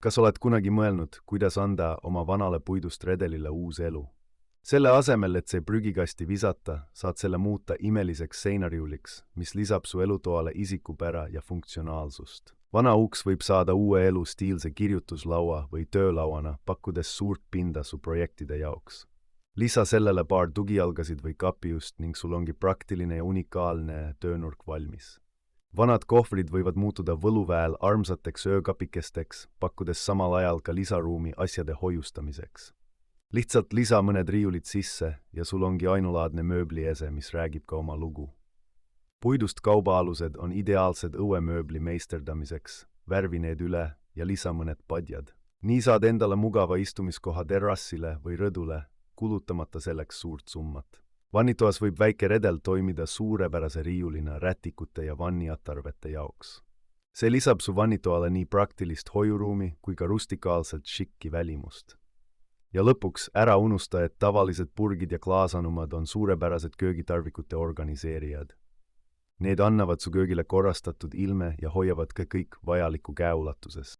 Kas oled kunagi mõelnud, kuidas anda oma vanale puidust redelile uus elu? Selle asemel, et see prügikasti visata, saad selle muuta imeliseks seinariuliks, mis lisab su elutoale isikupära ja funktsionaalsust. Vana uks võib saada uue elu stiilse kirjutuslaua või töölauana, pakkudes suurt pinda su projektide jaoks. Lisa sellele paar tugijalgasid või kapiust ning sul ongi praktiline ja unikaalne töönurk valmis. Vanad kohvrid võivad muutuda võluväel armsateks öökapikesteks, pakkudes samal ajal ka lisaruumi asjade hoiustamiseks. Lihtsalt lisa mõned riiulid sisse ja sul ongi ainulaadne mööbliese, mis räägib ka oma lugu. Puidust kaubaalused on ideaalsed õuemööbli meisterdamiseks, värvi need üle ja lisa mõned padjad. Nii saad endale mugava istumiskoha terrassile või rõdule, kulutamata selleks suurt summat. Vannitoas võib väike redel toimida suurepärase riiulina rätikute ja vanniatarvete jaoks. See lisab su vannitoale nii praktilist hoiuruumi kui ka rustikaalselt šikki välimust. Ja lõpuks ära unusta, et tavalised purgid ja klaasanumad on suurepärased köögitarvikute organiseerijad. Need annavad su köögile korrastatud ilme ja hoiavad ka kõik vajalikku käeulatuses.